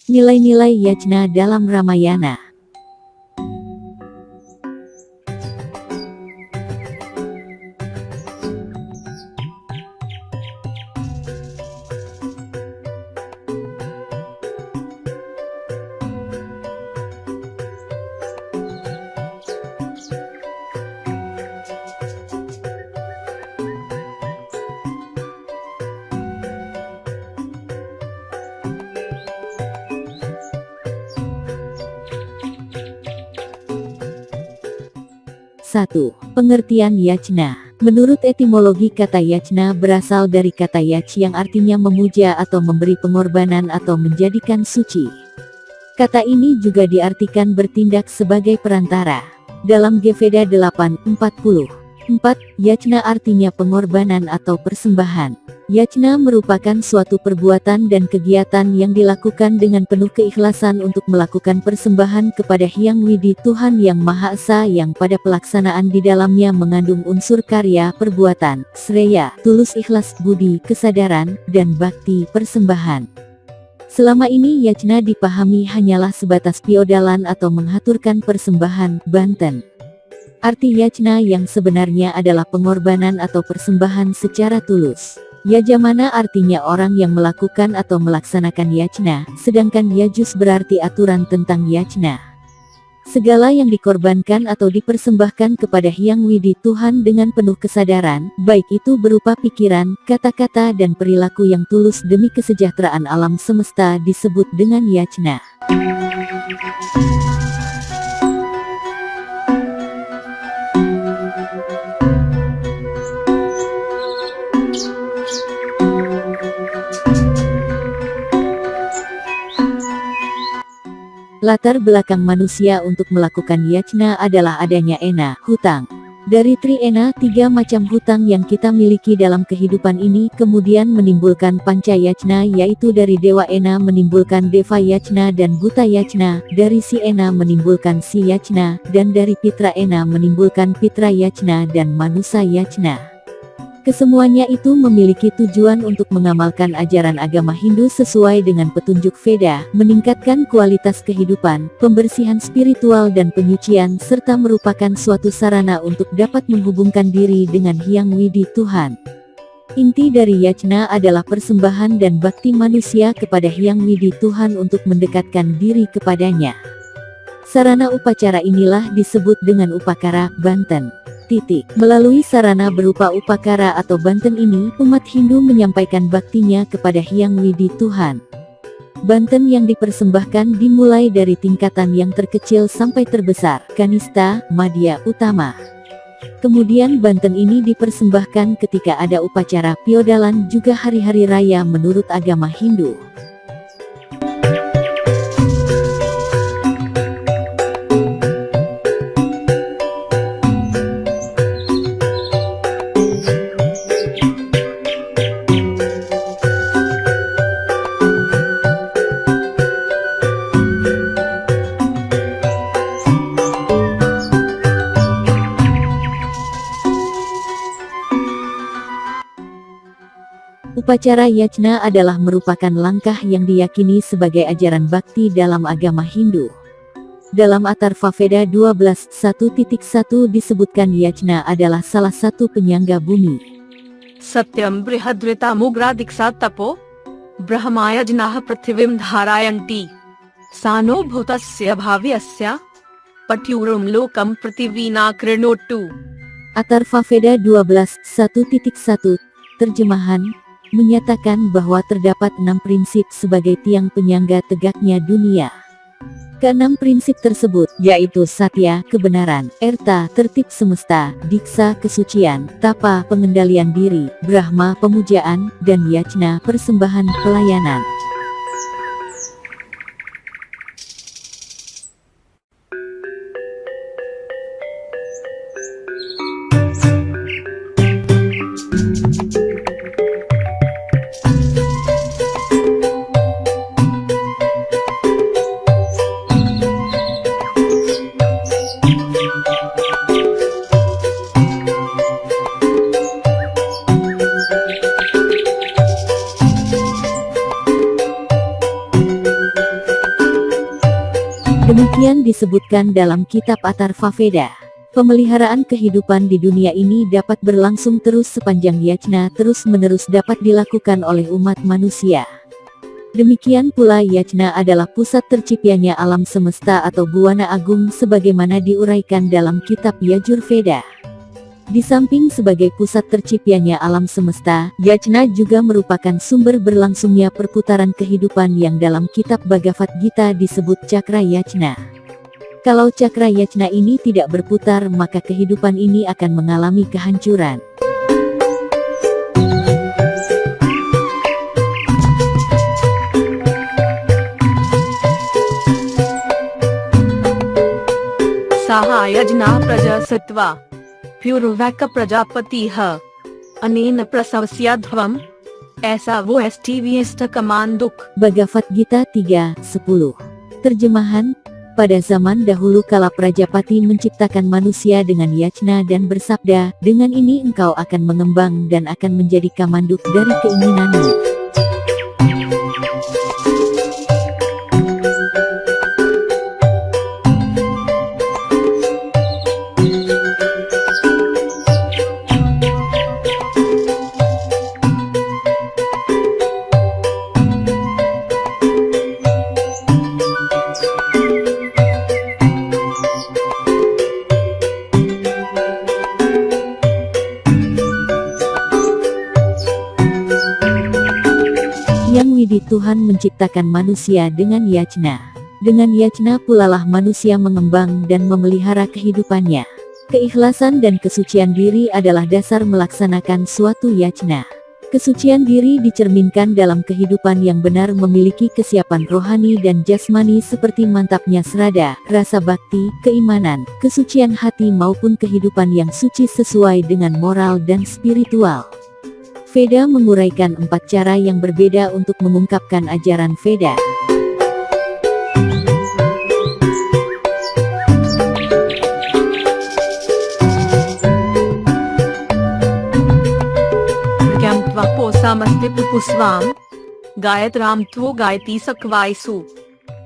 Nilai-nilai yajna dalam Ramayana. Satu. Pengertian yajna. Menurut etimologi kata yajna berasal dari kata yaj yang artinya memuja atau memberi pengorbanan atau menjadikan suci. Kata ini juga diartikan bertindak sebagai perantara. Dalam Geveda 8:40. 4. Yajna artinya pengorbanan atau persembahan. Yajna merupakan suatu perbuatan dan kegiatan yang dilakukan dengan penuh keikhlasan untuk melakukan persembahan kepada Hyang Widi Tuhan Yang Maha Esa yang pada pelaksanaan di dalamnya mengandung unsur karya, perbuatan, sreya, tulus ikhlas, budi, kesadaran, dan bakti persembahan. Selama ini yajna dipahami hanyalah sebatas piodalan atau menghaturkan persembahan, Banten. Arti yajna yang sebenarnya adalah pengorbanan atau persembahan secara tulus. Yajamana artinya orang yang melakukan atau melaksanakan yajna, sedangkan yajus berarti aturan tentang yajna. Segala yang dikorbankan atau dipersembahkan kepada Hyang Widi Tuhan dengan penuh kesadaran, baik itu berupa pikiran, kata-kata dan perilaku yang tulus demi kesejahteraan alam semesta disebut dengan yajna. Latar belakang manusia untuk melakukan yajna adalah adanya ena, hutang. Dari tri-ena, 3 macam hutang yang kita miliki dalam kehidupan ini kemudian menimbulkan panca yajna, yaitu dari dewa ena menimbulkan deva yajna dan buta yajna, dari si ena menimbulkan si yajna, dan dari pitra ena menimbulkan pitra yajna dan manusa yajna. Kesemuanya itu memiliki tujuan untuk mengamalkan ajaran agama Hindu sesuai dengan petunjuk Veda, meningkatkan kualitas kehidupan, pembersihan spiritual dan penyucian, serta merupakan suatu sarana untuk dapat menghubungkan diri dengan Hyang Widi Tuhan. Inti dari yajna adalah persembahan dan bakti manusia kepada Hyang Widi Tuhan untuk mendekatkan diri kepadanya. Sarana upacara inilah disebut dengan upakara, Banten. Melalui sarana berupa upakara atau banten ini, umat Hindu menyampaikan baktinya kepada Hyang Widi Tuhan. Banten yang dipersembahkan dimulai dari tingkatan yang terkecil sampai terbesar, kanista, madya, utama. Kemudian banten ini dipersembahkan ketika ada upacara piodalan juga hari-hari raya menurut agama Hindu. Upacara yajna adalah merupakan langkah yang diyakini sebagai ajaran bakti dalam agama Hindu. Dalam Atharva Veda 12:1.1 disebutkan yajna adalah salah satu penyangga bumi. Satyam brihadrita mugradiksha tapo brahmayajnah prithivim dharayanti sano bhutasya bhavyasya patyurum lokam prithivina krinotu. Atharva Veda 12:1.1 terjemahan menyatakan bahwa terdapat 6 prinsip sebagai tiang penyangga tegaknya dunia. Keenam prinsip tersebut yaitu satya, kebenaran, erta, tertib semesta, diksa, kesucian, tapa, pengendalian diri, brahma, pemujaan, dan yajna, persembahan, pelayanan. Demikian disebutkan dalam kitab Atharva Veda. Pemeliharaan kehidupan di dunia ini dapat berlangsung terus sepanjang yajna terus-menerus dapat dilakukan oleh umat manusia. Demikian pula yajna adalah pusat terciptanya alam semesta atau buana agung sebagaimana diuraikan dalam kitab Yajurveda. Di samping sebagai pusat terciptanya alam semesta, yajna juga merupakan sumber berlangsungnya perputaran kehidupan yang dalam kitab Bhagavad Gita disebut cakra yajna. Kalau cakra yajna ini tidak berputar maka kehidupan ini akan mengalami kehancuran. Saha yajna praja satva Puruvaka prajapatiha Anena prasavasya dhvam Esa wo STVSta kamanduk. Bhagavad Gita 3:10. Terjemahan, pada zaman dahulu kala Prajapati menciptakan manusia dengan yajna dan bersabda, dengan ini engkau akan mengembang dan akan menjadi kamanduk dari keinginanmu. Yang widih Tuhan menciptakan manusia dengan yajna. Dengan yajna pulalah manusia mengembang dan memelihara kehidupannya. Keikhlasan dan kesucian diri adalah dasar melaksanakan suatu yajna. Kesucian diri dicerminkan dalam kehidupan yang benar memiliki kesiapan rohani dan jasmani seperti mantapnya srada, rasa bakti, keimanan, kesucian hati maupun kehidupan yang suci sesuai dengan moral dan spiritual. Veda menguraikan 4 cara yang berbeda untuk mengungkapkan ajaran Veda. Gyam tva posamaste pupusvam Gayatram tvo gayati sakvaisu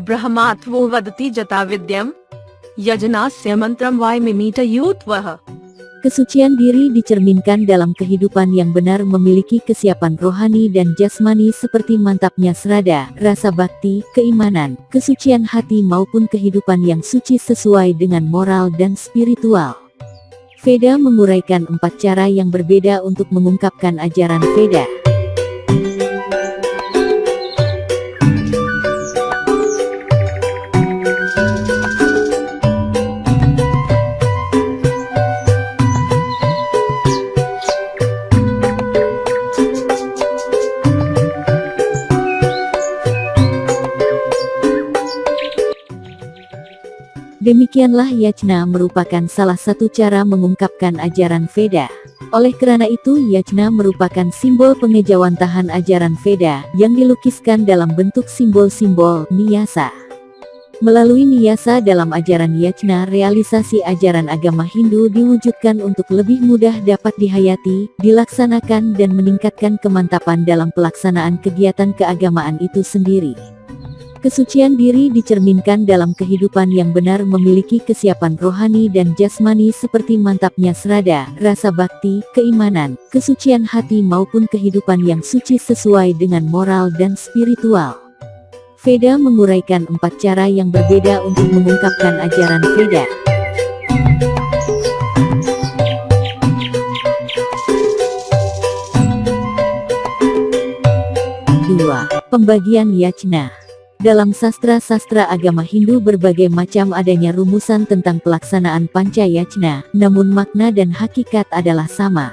Brahmatvo vadati jata vidyam Yajnasya mantram vaimimita yutvaha. Kesucian diri dicerminkan dalam kehidupan yang benar memiliki kesiapan rohani dan jasmani seperti mantapnya srada, rasa bakti, keimanan, kesucian hati maupun kehidupan yang suci sesuai dengan moral dan spiritual. Veda menguraikan 4 cara yang berbeda untuk mengungkapkan ajaran Veda. Demikianlah yajna merupakan salah satu cara mengungkapkan ajaran Veda. Oleh karena itu yajna merupakan simbol pengejawantahan ajaran Veda yang dilukiskan dalam bentuk simbol-simbol niyasa. Melalui niyasa dalam ajaran yajna, realisasi ajaran agama Hindu diwujudkan untuk lebih mudah dapat dihayati, dilaksanakan dan meningkatkan kemantapan dalam pelaksanaan kegiatan keagamaan itu sendiri. Kesucian diri dicerminkan dalam kehidupan yang benar memiliki kesiapan rohani dan jasmani seperti mantapnya srada, rasa bakti, keimanan, kesucian hati maupun kehidupan yang suci sesuai dengan moral dan spiritual. Veda menguraikan 4 cara yang berbeda untuk mengungkapkan ajaran Veda. Pembagian yajna. Dalam sastra-sastra agama Hindu berbagai macam adanya rumusan tentang pelaksanaan panca yajna, namun makna dan hakikat adalah sama.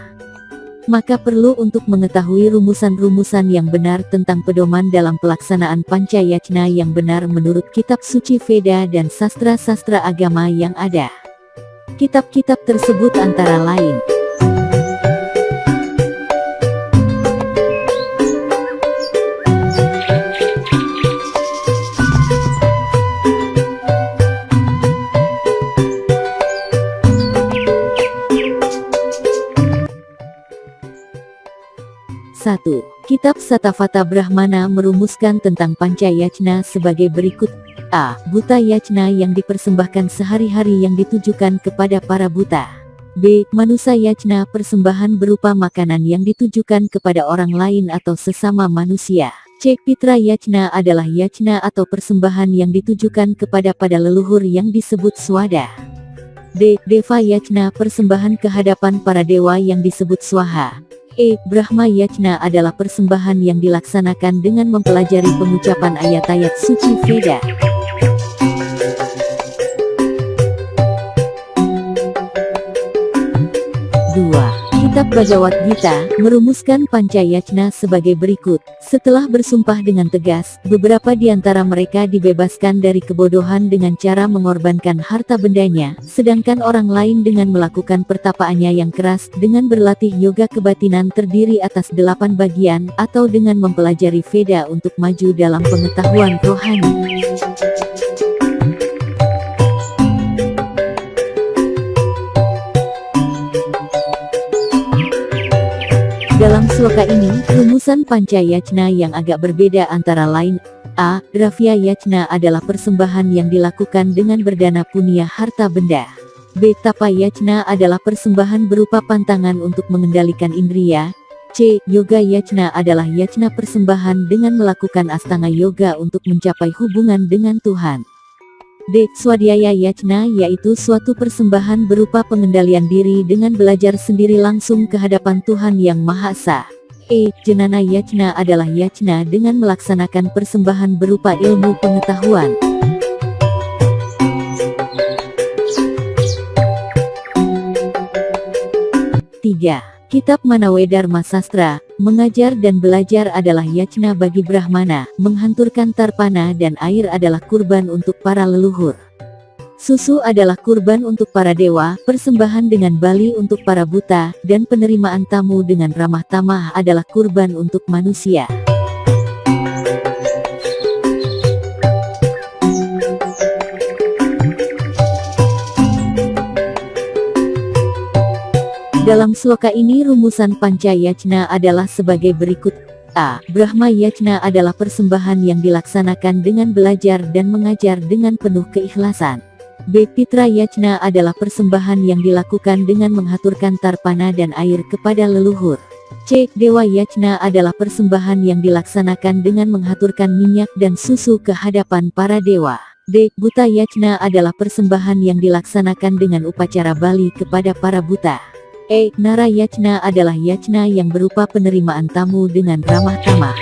Maka perlu untuk mengetahui rumusan-rumusan yang benar tentang pedoman dalam pelaksanaan panca yajna yang benar menurut kitab suci Veda dan sastra-sastra agama yang ada. Kitab-kitab tersebut antara lain 1. Kitab Satavata Brahmana merumuskan tentang panca yajna sebagai berikut. A. Buta yajna yang dipersembahkan sehari-hari yang ditujukan kepada para buta. B. Manusa yajna persembahan berupa makanan yang ditujukan kepada orang lain atau sesama manusia. C. Pitra yajna adalah yajna atau persembahan yang ditujukan kepada leluhur yang disebut swada. D. Deva yajna persembahan kehadapan para dewa yang disebut swaha. E. Brahma yajna adalah persembahan yang dilaksanakan dengan mempelajari pengucapan ayat-ayat suci Veda. 2. Kitab Bhagavad Gita merumuskan Pancayajna sebagai berikut. Setelah bersumpah dengan tegas, beberapa di antara mereka dibebaskan dari kebodohan dengan cara mengorbankan harta bendanya, sedangkan orang lain dengan melakukan pertapaannya yang keras dengan berlatih yoga kebatinan terdiri atas 8 bagian atau dengan mempelajari Veda untuk maju dalam pengetahuan rohani. Dalam sloka ini, rumusan Pancayajna yang agak berbeda antara lain. A. Dravya Yajna adalah persembahan yang dilakukan dengan berdana punya harta benda. B. Tapa Yajna adalah persembahan berupa pantangan untuk mengendalikan indria. C. Yoga Yajna adalah yajna persembahan dengan melakukan astanga yoga untuk mencapai hubungan dengan Tuhan. D. Swadhyaya Yajna yaitu suatu persembahan berupa pengendalian diri dengan belajar sendiri langsung ke hadapan Tuhan Yang Maha Esa. E. Jnana Yajna adalah yajna dengan melaksanakan persembahan berupa ilmu pengetahuan. 3. Kitab Manawedharma Sastra, mengajar dan belajar adalah yajna bagi Brahmana, menghanturkan tarpana dan air adalah kurban untuk para leluhur. Susu adalah kurban untuk para dewa, persembahan dengan bali untuk para buta, dan penerimaan tamu dengan ramah tamah adalah kurban untuk manusia. Dalam sloka ini rumusan Pancayajna adalah sebagai berikut. A. Brahma Yajna adalah persembahan yang dilaksanakan dengan belajar dan mengajar dengan penuh keikhlasan. B. Pitra Yajna adalah persembahan yang dilakukan dengan menghaturkan tarpana dan air kepada leluhur. C. Dewa Yajna adalah persembahan yang dilaksanakan dengan menghaturkan minyak dan susu ke hadapan para dewa. D. Buta Yajna adalah persembahan yang dilaksanakan dengan upacara bali kepada para buta. E. Nara Yajna adalah yajna yang berupa penerimaan tamu dengan ramah tamah.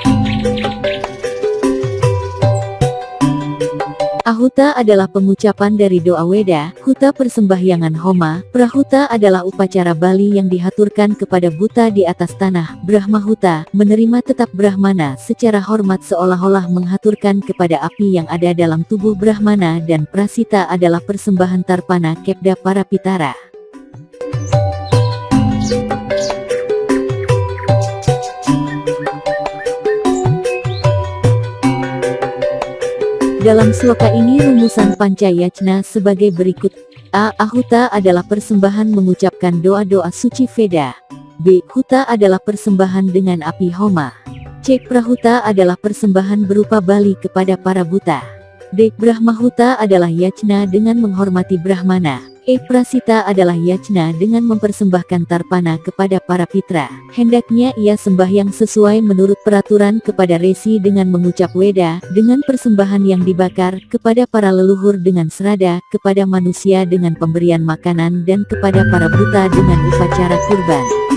Ahuta adalah pengucapan dari doa Weda, Huta persembahyangan Homa, Prahuta adalah upacara bali yang dihaturkan kepada buta di atas tanah, Brahmahuta, menerima tetap Brahmana secara hormat seolah-olah menghaturkan kepada api yang ada dalam tubuh Brahmana dan Prasita adalah persembahan tarpana kebda para pitara. Dalam sloka ini rumusan Pancayajna sebagai berikut. A. Ahuta adalah persembahan mengucapkan doa-doa suci Veda. B. Huta adalah persembahan dengan api Homa. C. Prahuta adalah persembahan berupa bali kepada para buta. D. Brahmahuta adalah yajna dengan menghormati Brahmana. E. Prasita adalah yajna dengan mempersembahkan tarpana kepada para pitra. Hendaknya ia sembahyang sesuai menurut peraturan kepada resi dengan mengucap Weda, dengan persembahan yang dibakar, kepada para leluhur dengan serada, kepada manusia dengan pemberian makanan dan kepada para buta dengan upacara kurban.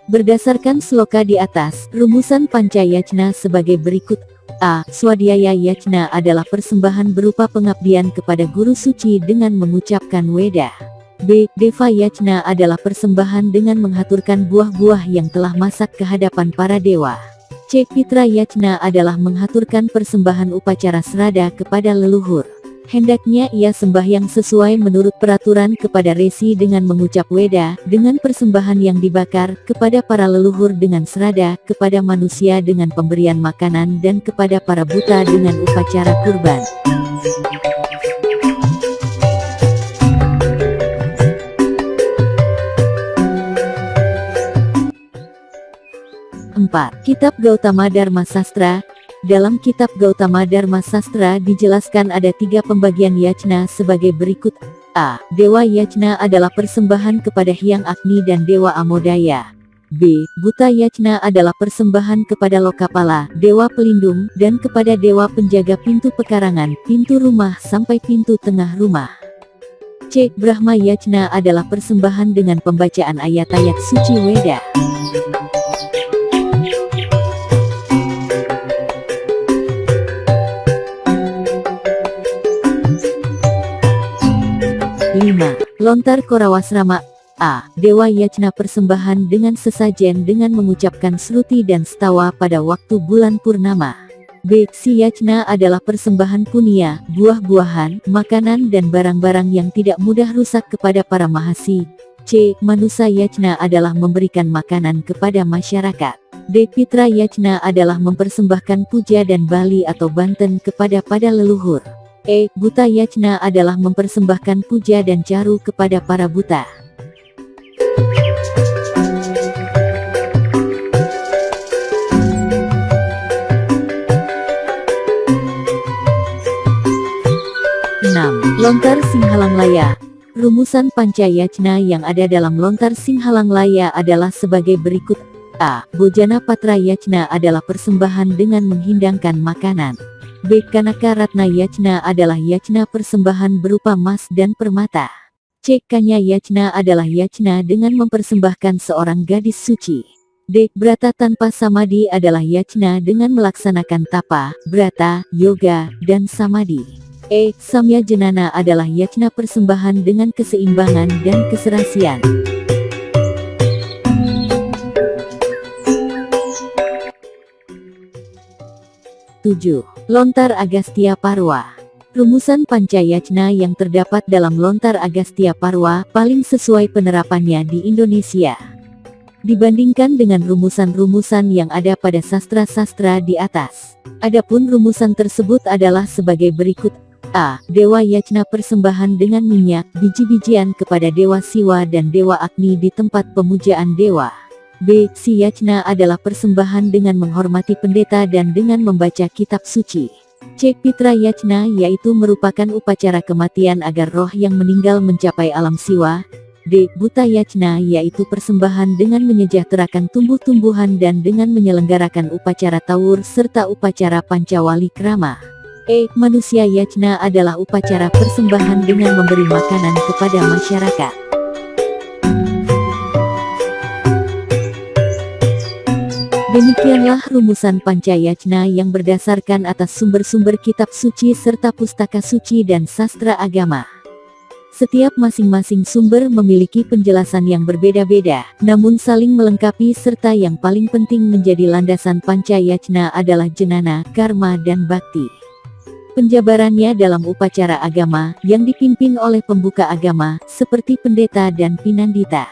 Berdasarkan sloka di atas, rumusan Pancayajna sebagai berikut. A. Swadhyaya Yajna adalah persembahan berupa pengabdian kepada guru suci dengan mengucapkan Weda. B. Deva Yajna adalah persembahan dengan menghaturkan buah-buah yang telah masak ke hadapan para dewa. C. Pitra Yajna adalah menghaturkan persembahan upacara serada kepada leluhur. Hendaknya ia sembahyang sesuai menurut peraturan kepada resi dengan mengucap Weda, dengan persembahan yang dibakar, kepada para leluhur dengan serada, kepada manusia dengan pemberian makanan dan kepada para buta dengan upacara kurban. 4. Kitab Gautama Dharma Sastra. Dalam kitab Gautama Dharma Sastra dijelaskan ada 3 pembagian yajna sebagai berikut. A. Dewa yajna adalah persembahan kepada Hyang Agni dan Dewa Amodaya. B. Buta yajna adalah persembahan kepada Lokapala, Dewa Pelindung, dan kepada Dewa Penjaga pintu pekarangan, pintu rumah sampai pintu tengah rumah. C. Brahma yajna adalah persembahan dengan pembacaan ayat-ayat suci Weda. Lontar Korawasrama. A. Dewa yajna persembahan dengan sesajen dengan mengucapkan sruti dan stawa pada waktu bulan purnama. B. Si yajna adalah persembahan punia, buah-buahan, makanan dan barang-barang yang tidak mudah rusak kepada para mahasi. C. Manusa yajna adalah memberikan makanan kepada masyarakat. D. Pitra yajna adalah mempersembahkan puja dan bali atau banten kepada leluhur. E. Buta yajna adalah mempersembahkan puja dan caru kepada para buta. Lontar Singhalang Laya. Rumusan Pancayajna yang ada dalam Lontar Singhalang Laya adalah sebagai berikut. A. Bojana Patra Yajna adalah persembahan dengan menghidangkan makanan. B. Kanaka Ratna Yajna adalah yajna persembahan berupa emas dan permata. C. Kanya Yajna adalah yajna dengan mempersembahkan seorang gadis suci. D. Brata tanpa samadhi adalah yajna dengan melaksanakan tapa, brata, yoga, dan samadhi. E. Samya Jenana adalah yajna persembahan dengan keseimbangan dan keserasian. 7. Lontar Agastya Parwa. Rumusan Pancayajna yang terdapat dalam Lontar Agastya Parwa paling sesuai penerapannya di Indonesia dibandingkan dengan rumusan-rumusan yang ada pada sastra-sastra di atas. Adapun rumusan tersebut adalah sebagai berikut. A. Dewa yajna persembahan dengan minyak, biji-bijian kepada Dewa Siwa dan Dewa Agni di tempat pemujaan dewa. B. Si yajna adalah persembahan dengan menghormati pendeta dan dengan membaca kitab suci. C. Pitra yajna yaitu merupakan upacara kematian agar roh yang meninggal mencapai alam siwa. D. Buta yajna yaitu persembahan dengan menyejahterakan tumbuh-tumbuhan dan dengan menyelenggarakan upacara tawur serta upacara pancawali krama. E. Manusia yajna adalah upacara persembahan dengan memberi makanan kepada masyarakat. Demikianlah rumusan Pancayajna yang berdasarkan atas sumber-sumber kitab suci serta pustaka suci dan sastra agama. Setiap masing-masing sumber memiliki penjelasan yang berbeda-beda, namun saling melengkapi serta yang paling penting menjadi landasan Pancayajna adalah jenana, karma dan bakti. Penjabarannya dalam upacara agama yang dipimpin oleh pembuka agama seperti pendeta dan pinandita.